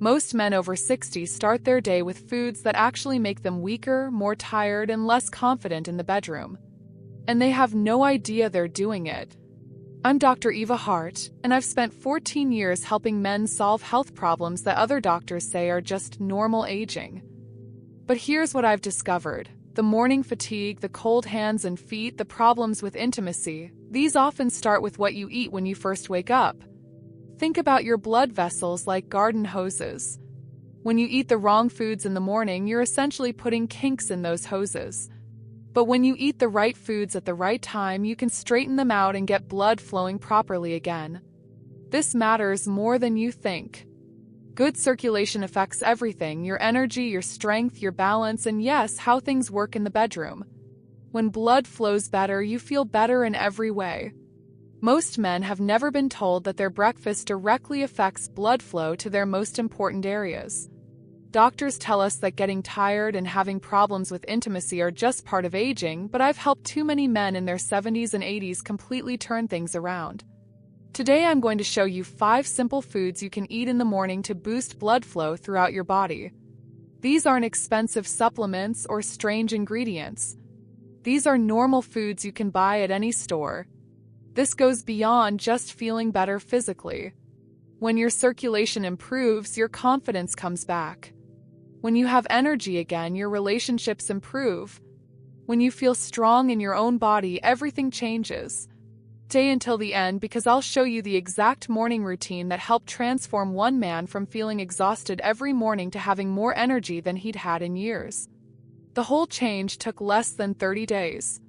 Most men over 60 start their day with foods that actually make them weaker, more tired, and less confident in the bedroom. And they have no idea they're doing it. I'm Dr. Eva Hart, and I've spent 14 years helping men solve health problems that other doctors say are just normal aging. But here's what I've discovered. The morning fatigue, the cold hands and feet, the problems with intimacy, these often start with what you eat when you first wake up. Think about your blood vessels like garden hoses. When you eat the wrong foods in the morning, you're essentially putting kinks in those hoses. But when you eat the right foods at the right time, you can straighten them out and get blood flowing properly again. This matters more than you think. Good circulation affects everything: your energy, your strength, your balance, and yes, how things work in the bedroom. When blood flows better, you feel better in every way. Most men have never been told that their breakfast directly affects blood flow to their most important areas. Doctors tell us that getting tired and having problems with intimacy are just part of aging, but I've helped too many men in their 70s and 80s completely turn things around. Today I'm going to show you 5 simple foods you can eat in the morning to boost blood flow throughout your body. These aren't expensive supplements or strange ingredients. These are normal foods you can buy at any store. This goes beyond just feeling better physically. When your circulation improves, your confidence comes back. When you have energy again, your relationships improve. When you feel strong in your own body, everything changes. Stay until the end because I'll show you the exact morning routine that helped transform one man from feeling exhausted every morning to having more energy than he'd had in years. The whole change took less than 30 days.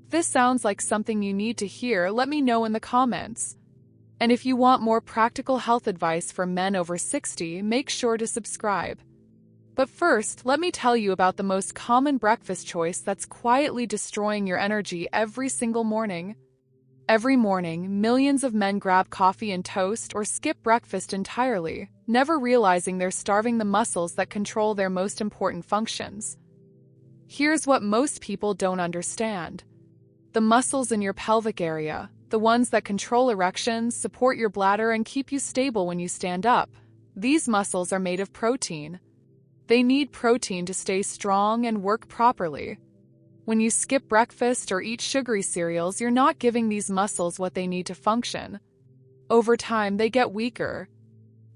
If this sounds like something you need to hear, let me know in the comments. And if you want more practical health advice for men over 60, make sure to subscribe. But first, let me tell you about the most common breakfast choice that's quietly destroying your energy every single morning. Every morning, millions of men grab coffee and toast or skip breakfast entirely, never realizing they're starving the muscles that control their most important functions. Here's what most people don't understand. The muscles in your pelvic area, the ones that control erections, support your bladder, and keep you stable when you stand up, these muscles are made of protein. They need protein to stay strong and work properly. When you skip breakfast or eat sugary cereals, you're not giving these muscles what they need to function. Over time, they get weaker.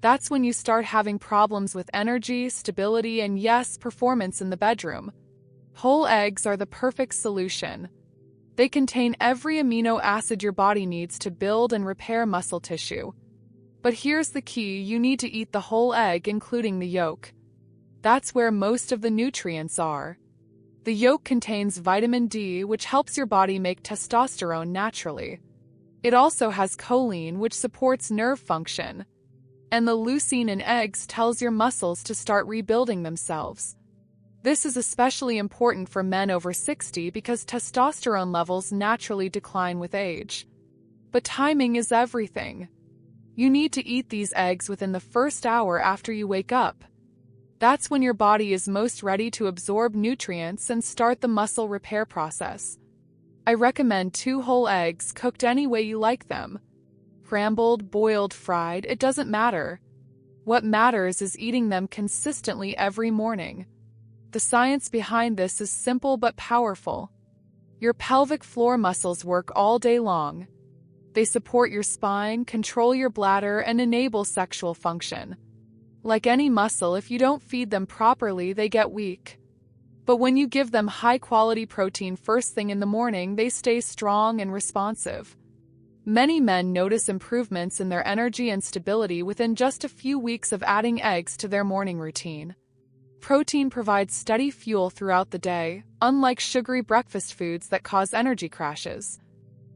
That's when you start having problems with energy, stability, and yes, performance in the bedroom. Whole eggs are the perfect solution. They contain every amino acid your body needs to build and repair muscle tissue. But here's the key: you need to eat the whole egg, including the yolk. That's where most of the nutrients are. The yolk contains vitamin D, which helps your body make testosterone naturally. It also has choline, which supports nerve function. And the leucine in eggs tells your muscles to start rebuilding themselves. This is especially important for men over 60 because testosterone levels naturally decline with age. But timing is everything. You need to eat these eggs within the first hour after you wake up. That's when your body is most ready to absorb nutrients and start the muscle repair process. I recommend 2 whole eggs, cooked any way you like them. Scrambled, boiled, fried, it doesn't matter. What matters is eating them consistently every morning. The science behind this is simple but powerful. Your pelvic floor muscles work all day long. They support your spine, control your bladder, and enable sexual function. Like any muscle, if you don't feed them properly, they get weak. But when you give them high-quality protein first thing in the morning, they stay strong and responsive. Many men notice improvements in their energy and stability within just a few weeks of adding eggs to their morning routine. Protein provides steady fuel throughout the day, unlike sugary breakfast foods that cause energy crashes.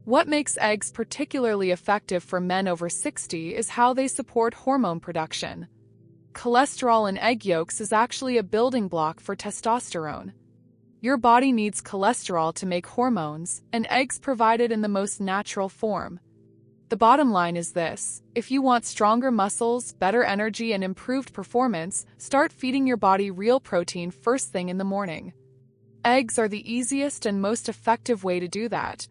What makes eggs particularly effective for men over 60 is how they support hormone production. Cholesterol in egg yolks is actually a building block for testosterone. Your body needs cholesterol to make hormones, and eggs provide it in the most natural form. The bottom line is this: if you want stronger muscles, better energy, and improved performance, start feeding your body real protein first thing in the morning. Eggs are the easiest and most effective way to do that.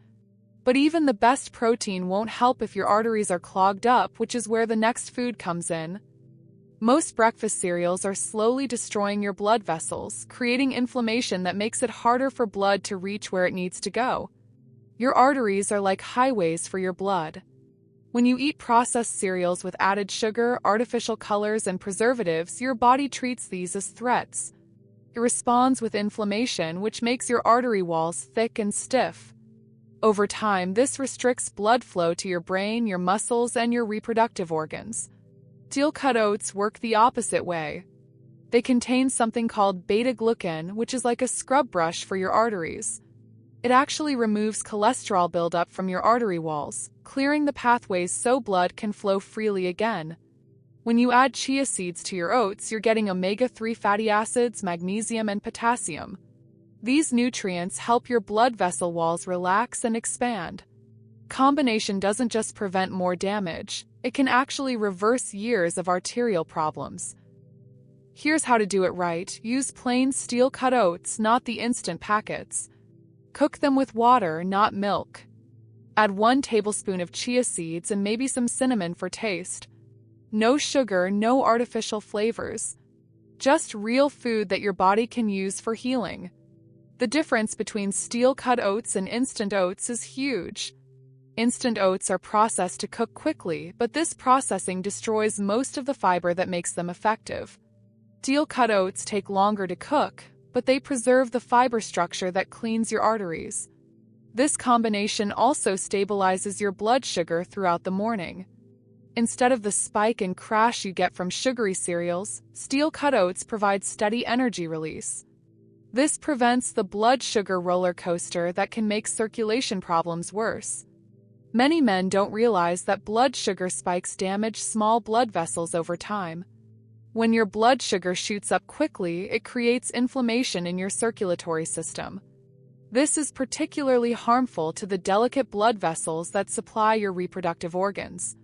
But even the best protein won't help if your arteries are clogged up, which is where the next food comes in. Most breakfast cereals are slowly destroying your blood vessels, creating inflammation that makes it harder for blood to reach where it needs to go. Your arteries are like highways for your blood. When you eat processed cereals with added sugar, artificial colors, and preservatives, your body treats these as threats. It responds with inflammation, which makes your artery walls thick and stiff. Over time, this restricts blood flow to your brain, your muscles, and your reproductive organs. Steel-cut oats work the opposite way. They contain something called beta-glucan, which is like a scrub brush for your arteries. It actually removes cholesterol buildup from your artery walls, clearing the pathways so blood can flow freely again. When you add chia seeds to your oats, you're getting omega-3 fatty acids, magnesium, and potassium. These nutrients help your blood vessel walls relax and expand. Combination doesn't just prevent more damage, it can actually reverse years of arterial problems. Here's how to do it right. Use plain steel-cut oats, not the instant packets. Cook them with water, not milk. Add 1 tablespoon of chia seeds and maybe some cinnamon for taste. No sugar, no artificial flavors. Just real food that your body can use for healing. The difference between steel-cut oats and instant oats is huge. Instant oats are processed to cook quickly, but this processing destroys most of the fiber that makes them effective. Steel-cut oats take longer to cook, but they preserve the fiber structure that cleans your arteries. This combination also stabilizes your blood sugar throughout the morning. Instead of the spike and crash you get from sugary cereals, steel-cut oats provide steady energy release. This prevents the blood sugar roller coaster that can make circulation problems worse. Many men don't realize that blood sugar spikes damage small blood vessels over time. When your blood sugar shoots up quickly, it creates inflammation in your circulatory system. This is particularly harmful to the delicate blood vessels that supply your reproductive organs.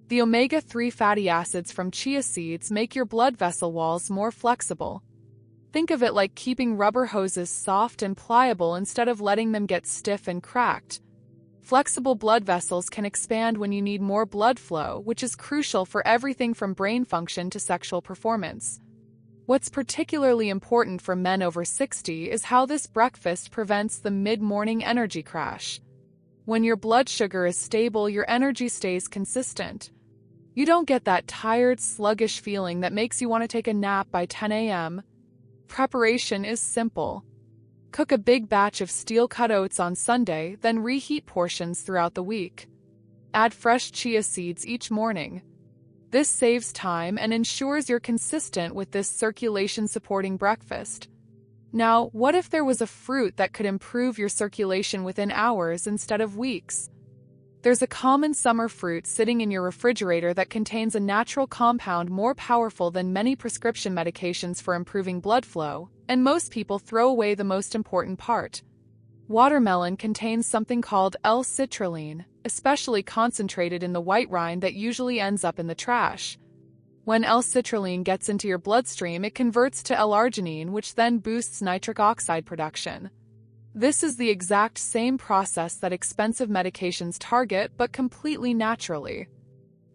The omega-3 fatty acids from chia seeds make your blood vessel walls more flexible. Think of it like keeping rubber hoses soft and pliable instead of letting them get stiff and cracked. Flexible blood vessels can expand when you need more blood flow, which is crucial for everything from brain function to sexual performance. What's particularly important for men over 60 is how this breakfast prevents the mid-morning energy crash. When your blood sugar is stable, your energy stays consistent. You don't get that tired, sluggish feeling that makes you want to take a nap by 10 a.m. Preparation is simple. Cook a big batch of steel-cut oats on Sunday, then reheat portions throughout the week. Add fresh chia seeds each morning. This saves time and ensures you're consistent with this circulation-supporting breakfast. Now, what if there was a fruit that could improve your circulation within hours instead of weeks? There's a common summer fruit sitting in your refrigerator that contains a natural compound more powerful than many prescription medications for improving blood flow, and most people throw away the most important part. Watermelon contains something called L-citrulline, especially concentrated in the white rind that usually ends up in the trash. When L-citrulline gets into your bloodstream, it converts to L-arginine, which then boosts nitric oxide production. This is the exact same process that expensive medications target, but completely naturally.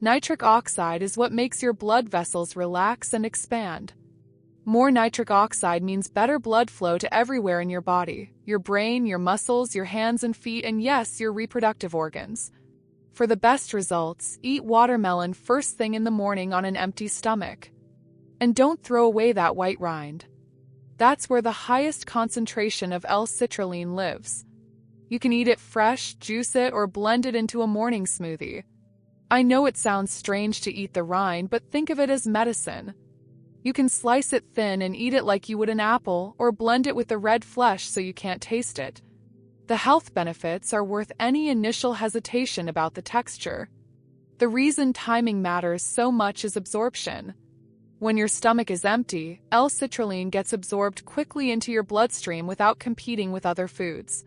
Nitric oxide is what makes your blood vessels relax and expand. More nitric oxide means better blood flow to everywhere in your body, your brain, your muscles, your hands and feet, and yes, your reproductive organs. For the best results, eat watermelon first thing in the morning on an empty stomach. And don't throw away that white rind. That's where the highest concentration of L-citrulline lives. You can eat it fresh, juice it, or blend it into a morning smoothie. I know it sounds strange to eat the rind, but think of it as medicine. You can slice it thin and eat it like you would an apple, or blend it with the red flesh so you can't taste it. The health benefits are worth any initial hesitation about the texture. The reason timing matters so much is absorption. When your stomach is empty, L-citrulline gets absorbed quickly into your bloodstream without competing with other foods.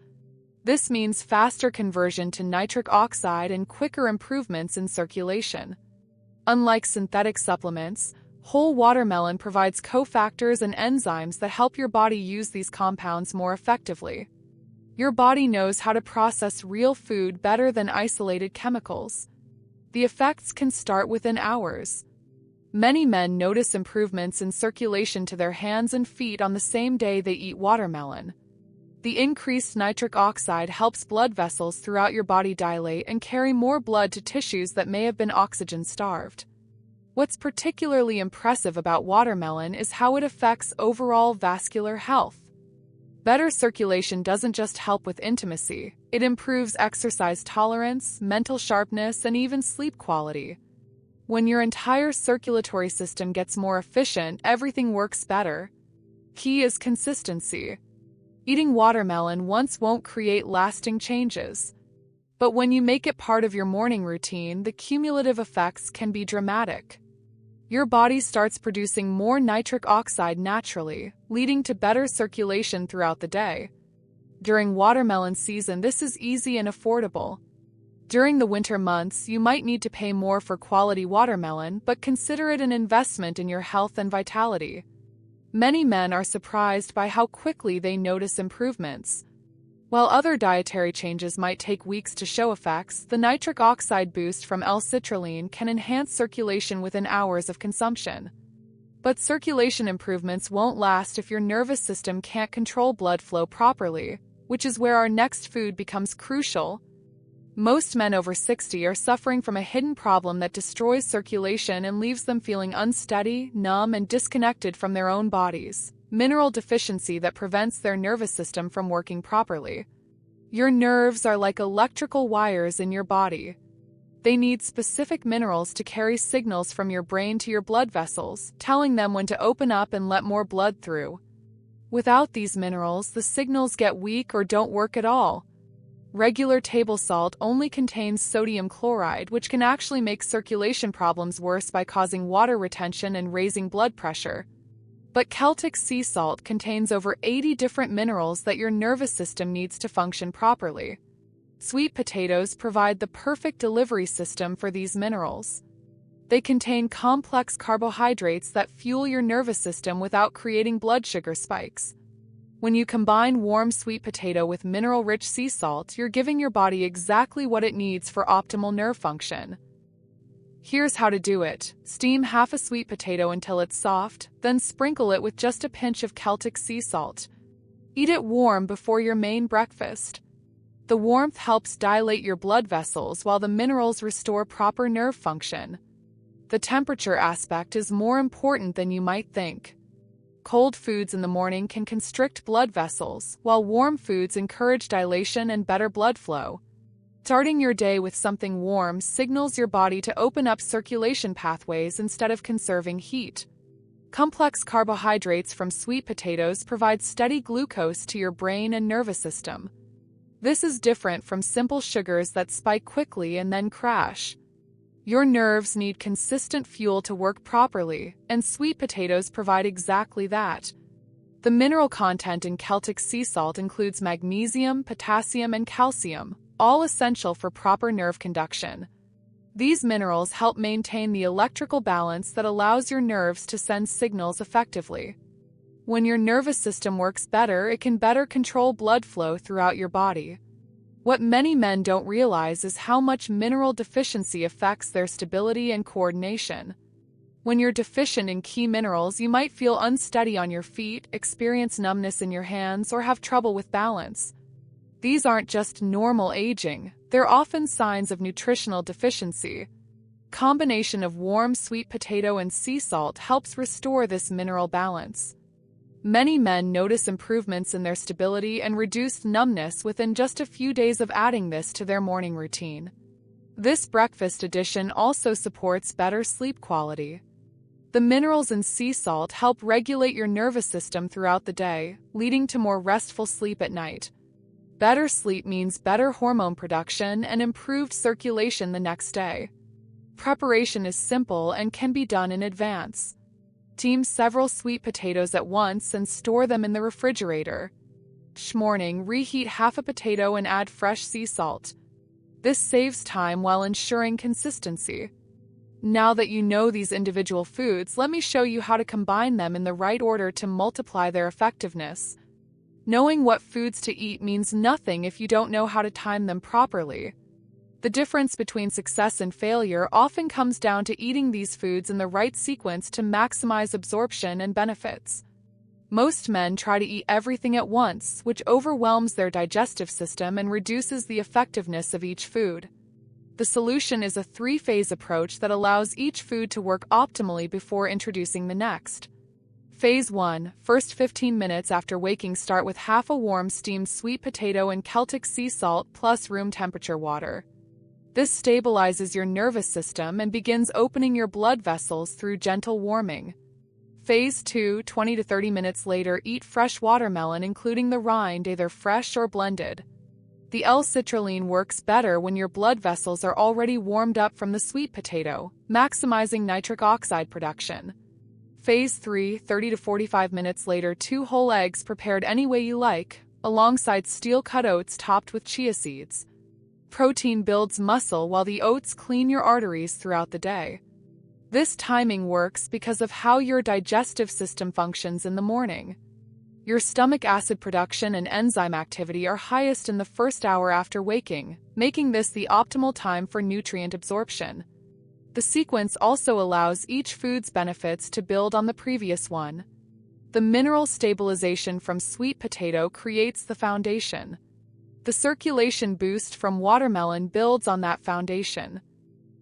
This means faster conversion to nitric oxide and quicker improvements in circulation. Unlike synthetic supplements, whole watermelon provides cofactors and enzymes that help your body use these compounds more effectively. Your body knows how to process real food better than isolated chemicals. The effects can start within hours. Many men notice improvements in circulation to their hands and feet on the same day they eat watermelon. The increased nitric oxide helps blood vessels throughout your body dilate and carry more blood to tissues that may have been oxygen-starved. What's particularly impressive about watermelon is how it affects overall vascular health. Better circulation doesn't just help with intimacy, it improves exercise tolerance, mental sharpness, and even sleep quality. When your entire circulatory system gets more efficient, everything works better. Key is consistency. Eating watermelon once won't create lasting changes. But when you make it part of your morning routine, the cumulative effects can be dramatic. Your body starts producing more nitric oxide naturally, leading to better circulation throughout the day. During watermelon season, this is easy and affordable. During the winter months, you might need to pay more for quality watermelon, but consider it an investment in your health and vitality. Many men are surprised by how quickly they notice improvements. While other dietary changes might take weeks to show effects, the nitric oxide boost from L-citrulline can enhance circulation within hours of consumption. But circulation improvements won't last if your nervous system can't control blood flow properly, which is where our next food becomes crucial. Most men over 60 are suffering from a hidden problem that destroys circulation and leaves them feeling unsteady, numb, and disconnected from their own bodies. Mineral deficiency that prevents their nervous system from working properly. Your nerves are like electrical wires in your body. They need specific minerals to carry signals from your brain to your blood vessels, telling them when to open up and let more blood through. Without these minerals, the signals get weak or don't work at all. Regular table salt only contains sodium chloride, which can actually make circulation problems worse by causing water retention and raising blood pressure. But Celtic sea salt contains over 80 different minerals that your nervous system needs to function properly. Sweet potatoes provide the perfect delivery system for these minerals. They contain complex carbohydrates that fuel your nervous system without creating blood sugar spikes. When you combine warm sweet potato with mineral-rich sea salt, you're giving your body exactly what it needs for optimal nerve function. Here's how to do it. Steam half a sweet potato until it's soft, then sprinkle it with just a pinch of Celtic sea salt. Eat it warm before your main breakfast. The warmth helps dilate your blood vessels while the minerals restore proper nerve function. The temperature aspect is more important than you might think. Cold foods in the morning can constrict blood vessels, while warm foods encourage dilation and better blood flow. Starting your day with something warm signals your body to open up circulation pathways instead of conserving heat. Complex carbohydrates from sweet potatoes provide steady glucose to your brain and nervous system. This is different from simple sugars that spike quickly and then crash. Your nerves need consistent fuel to work properly, and sweet potatoes provide exactly that. The mineral content in Celtic sea salt includes magnesium, potassium, and calcium, all essential for proper nerve conduction. These minerals help maintain the electrical balance that allows your nerves to send signals effectively. When your nervous system works better, it can better control blood flow throughout your body. What many men don't realize is how much mineral deficiency affects their stability and coordination. When you're deficient in key minerals, you might feel unsteady on your feet, experience numbness in your hands, or have trouble with balance. These aren't just normal aging, they're often signs of nutritional deficiency. Combination of warm sweet potato and sea salt helps restore this mineral balance. Many men notice improvements in their stability and reduced numbness within just a few days of adding this to their morning routine. This breakfast addition also supports better sleep quality. The minerals in sea salt help regulate your nervous system throughout the day, leading to more restful sleep at night. Better sleep means better hormone production and improved circulation the next day. Preparation is simple and can be done in advance. Steam several sweet potatoes at once and store them in the refrigerator. Each morning, reheat half a potato and add fresh sea salt. This saves time while ensuring consistency. Now that you know these individual foods, let me show you how to combine them in the right order to multiply their effectiveness. Knowing what foods to eat means nothing if you don't know how to time them properly. The difference between success and failure often comes down to eating these foods in the right sequence to maximize absorption and benefits. Most men try to eat everything at once, which overwhelms their digestive system and reduces the effectiveness of each food. The solution is a three-phase approach that allows each food to work optimally before introducing the next. Phase 1. First 15 minutes after waking, start with half a warm steamed sweet potato and Celtic sea salt plus room temperature water. This stabilizes your nervous system and begins opening your blood vessels through gentle warming. Phase 2. 20 to 30 minutes later, eat fresh watermelon including the rind, either fresh or blended. The L-citrulline works better when your blood vessels are already warmed up from the sweet potato, maximizing nitric oxide production. Phase 3. 30 to 45 minutes later, 2 whole eggs prepared any way you like, alongside steel-cut oats topped with chia seeds. Protein builds muscle while the oats clean your arteries throughout the day. This timing works because of how your digestive system functions in the morning. Your stomach acid production and enzyme activity are highest in the first hour after waking, making this the optimal time for nutrient absorption. The sequence also allows each food's benefits to build on the previous one. The mineral stabilization from sweet potato creates the foundation. The circulation boost from watermelon builds on that foundation.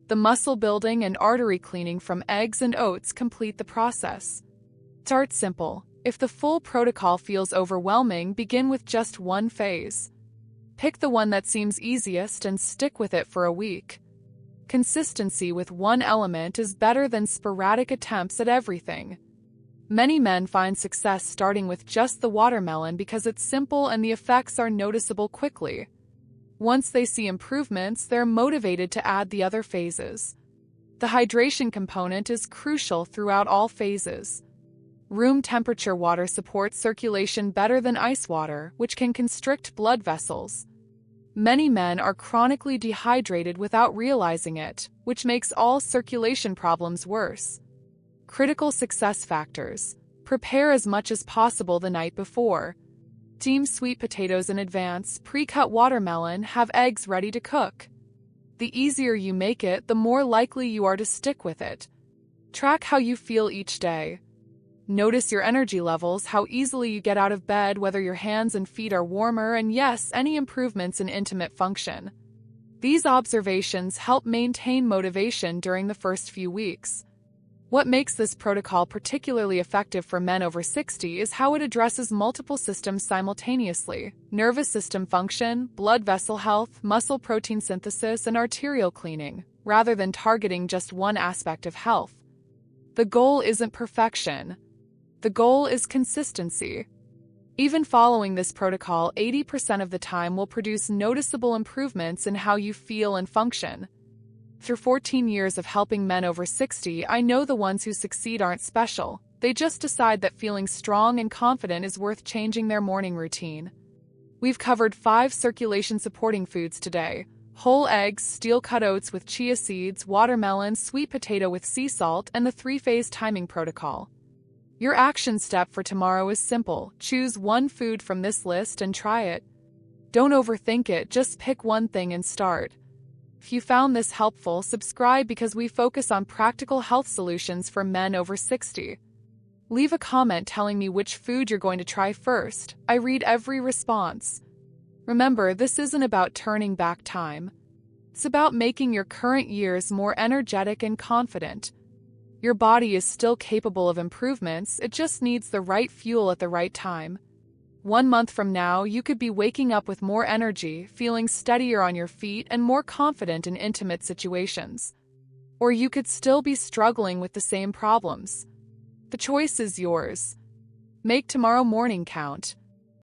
The muscle building and artery cleaning from eggs and oats complete the process. Start simple. If the full protocol feels overwhelming, begin with just one phase. Pick the one that seems easiest and stick with it for a week. Consistency with one element is better than sporadic attempts at everything. Many men find success starting with just the watermelon because it's simple and the effects are noticeable quickly. Once they see improvements, they're motivated to add the other phases. The hydration component is crucial throughout all phases. Room temperature water supports circulation better than ice water, which can constrict blood vessels. Many men are chronically dehydrated without realizing it, which makes all circulation problems worse. Critical success factors. Prepare as much as possible the night before. Steam sweet potatoes in advance, pre-cut watermelon, have eggs ready to cook. The easier you make it, the more likely you are to stick with it. Track how you feel each day. Notice your energy levels, how easily you get out of bed, whether your hands and feet are warmer, and yes, any improvements in intimate function. These observations help maintain motivation during the first few weeks. What makes this protocol particularly effective for men over 60 is how it addresses multiple systems simultaneously: nervous system function, blood vessel health, muscle protein synthesis, and arterial cleaning, rather than targeting just one aspect of health. The goal isn't perfection. The goal is consistency. Even following this protocol, 80% of the time will produce noticeable improvements in how you feel and function. Through 14 years of helping men over 60, I know the ones who succeed aren't special. They just decide that feeling strong and confident is worth changing their morning routine. We've covered 5 circulation-supporting foods today: whole eggs, steel-cut oats with chia seeds, watermelon, sweet potato with sea salt, and the 3-phase timing protocol. Your action step for tomorrow is simple: choose one food from this list and try it. Don't overthink it, just pick one thing and start. If you found this helpful, subscribe because we focus on practical health solutions for men over 60. Leave a comment telling me which food you're going to try first. I read every response. Remember, this isn't about turning back time. It's about making your current years more energetic and confident. Your body is still capable of improvements, it just needs the right fuel at the right time. 1 month from now, you could be waking up with more energy, feeling steadier on your feet, and more confident in intimate situations. Or you could still be struggling with the same problems. The choice is yours. Make tomorrow morning count.